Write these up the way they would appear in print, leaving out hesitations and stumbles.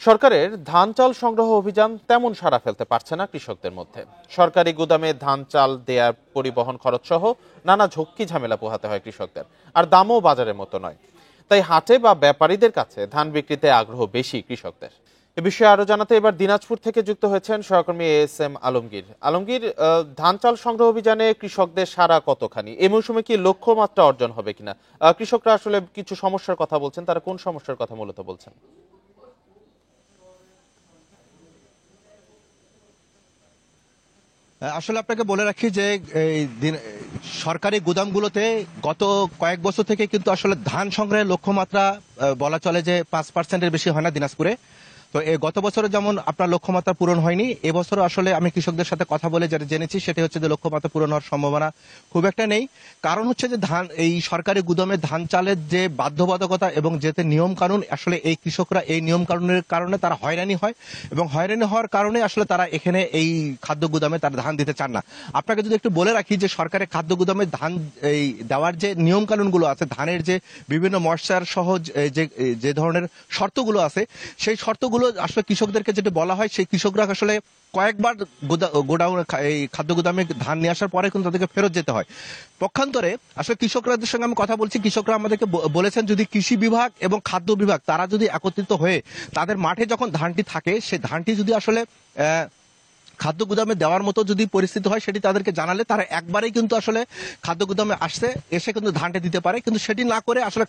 সরকারের ধান চাল সংগ্রহ অভিযান তেমন সাড়া ফেলতে পারছে না কৃষকদের মধ্যে। সরকারি গুদামে ধান চাল দেয়ার পরিবহন খরচ সহ নানা ঝক্কি ঝামেলা পোহাতে হয় কৃষকদের, আর দামও বাজারের মতো নয়। তাই হাটে বা ব্যাপারীদের কাছে ধান বিক্রিতে আগ্রহ বেশি কৃষকদের। এ বিষয়ে আরো জানাতে এবার দিনাজপুর থেকে যুক্ত হয়েছেন সহকর্মী ASM আলমগীর। আলমগীর, ধান চাল সংগ্রহ অভিযানে কৃষকদের সাড়া কতখানি? এই মৌসুমে কি লক্ষ্যমাত্রা অর্জন হবে কিনা? কৃষকরা আসলে কিছু সমস্যার কথা বলছেন, তারা কোন সমস্যার কথা মূলত বলছেন? আসলে আপনাকে বলে রাখি যে সরকারি গুদামগুলোতে গত কয়েক বছর থেকে কিন্তু আসলে ধান সংগ্রহের লক্ষ্যমাত্রা বলা চলে যে 5%-এর বেশি হয় না দিনাজপুরে। তো গত বছরে যেমন আপনার লক্ষ্যমাত্রা পূরণ হয়নি, এবছর আসলে আমি কৃষকদের সাথে কথা বলে যেটা জেনেছি সেটা হচ্ছে যে লক্ষ্যমাত্রা পূরণ হওয়ার সম্ভাবনা খুব একটা নেই। কারণ হচ্ছে যে এই সরকারি গুদামে ধান চালের যে বাধ্যবাধকতা এবং যেতে নিয়ম কানুন, আসলে এই কৃষকরা এই নিয়ম কানুনের কারণে তারা হয়রানি হয় এবং হয়রানি হওয়ার কারণে আসলে তারা এখানে এই খাদ্য গুদামে তারা ধান দিতে চান না। আপনাকে যদি একটু বলে রাখি যে সরকারের খাদ্য গুদামে ধান এই দেওয়ার যে নিয়ম কানুনগুলো আছে, ধানের যে বিভিন্ন ময়শ্চার সহ যে ধরনের শর্তগুলো আছে, সেই শর্তগুলো আসলে কৃষকদেরকে যেটা বলা হয়, সেই কৃষকরা আসলে কয়েকবার গোডাউন এই খাদ্য গুদামে ধান নিয়ে আসার পরে কিন্তু তাদেরকে ফেরত যেতে হয়। পক্ষান্তরে আসলে কৃষকদের সঙ্গে আমি কথা বলছি, কৃষকরা আমাদেরকে বলেছেন যদি কৃষি বিভাগ এবং খাদ্য বিভাগ তারা যদি একত্রিত হয়ে তাদের মাঠে যখন ধানটি থাকে, সেই ধানটি যদি আসলে খাদ্য গুদামে দেওয়ার মতো যদি পরিস্থিতি হয়, সেটি তাদেরকে জানালে তারা একবারেই কিন্তু আসলে খাদ্য গুদামে এসে কিন্তু ধানটা দিতে পারে। কিন্তু সেটি না করে আসলে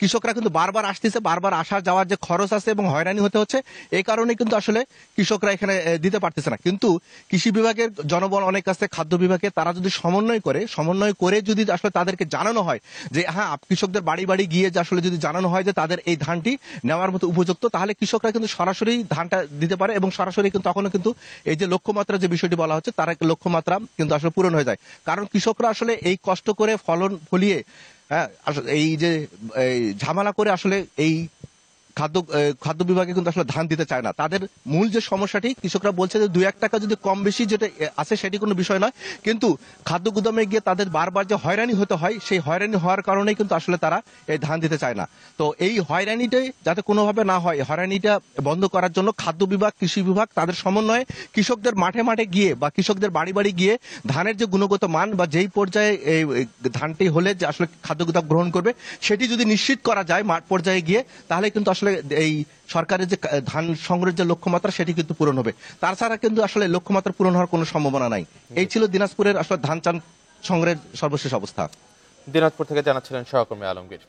কৃষকরা কিন্তু বারবার আসতেছে, বারবার আসা যাওয়ার যে খরচ আছে এবং হয়রানি হতে হচ্ছে, এই কারণে কিন্তু আসলে কৃষকরা এখানে দিতে পারতেছে না। কিন্তু কৃষি বিভাগের জনবল অনেক আছে, খাদ্য বিভাগে তারা যদি সমন্বয় করে যদি আসলে তাদেরকে জানানো হয় যে হ্যাঁ, কৃষকদের বাড়ি বাড়ি গিয়ে যে আসলে যদি জানানো হয় যে তাদের এই ধানটি নেওয়ার মতো উপযুক্ত, তাহলে কৃষকরা কিন্তু সরাসরি ধানটা দিতে পারে এবং সরাসরি কিন্তু তখনও কিন্তু এই যে লক্ষ্যমাত্রা যে বিষয়টি বলা হচ্ছে তার লক্ষ্যমাত্রা কিন্তু আসলে পূরণ হয়ে যায়। কারণ কৃষকরা আসলে এই কষ্ট করে ফলন ফলিয়ে এই যে ঝামেলা করে আসলে এই খাদ্য বিভাগে কিন্তু আসলে ধান দিতে চায় না। তাদের মূল যে সমস্যাটি, কৃষকরা বলছে যে 2-1 টাকা যদি কম বেশি যেটা আছে সেটি কোনো বিষয় নয়, কিন্তু খাদ্য গুদামে গিয়ে তাদের বারবার যে হয়রানি হতে হয়, সেই হয়রানি হওয়ার কারণেই কিন্তু আসলে তারা এই ধান দিতে চায় না। তো এই হয়রানিটাই যাতে কোনোভাবে না হয়, হয়রানিটা বন্ধ করার জন্য খাদ্য বিভাগ, কৃষি বিভাগ তাদের সমন্বয়ে কৃষকদের মাঠে মাঠে গিয়ে বা কৃষকদের বাড়ি বাড়ি গিয়ে ধানের যে গুণগত মান বা যেই পর্যায়ে এই ধানটি হলে যে আসলে খাদ্য গুদাম গ্রহণ করবে, সেটি যদি নিশ্চিত করা যায় মাঠ পর্যায়ে গিয়ে, তাহলে কিন্তু আসলে এই সরকারের যে ধান সংগ্রহের যে লক্ষ্যমাত্রা সেটি কিন্তু পূরণ হবে। তাছাড়া কিন্তু আসলে লক্ষ্যমাত্রা পূরণ হওয়ার কোনো সম্ভাবনা নাই। এই ছিল দিনাজপুরের আসলে ধান চাল সংগ্রহের সর্বশেষ অবস্থা। দিনাজপুর থেকে জানাচ্ছিলেন সহকর্মী আলমগীর।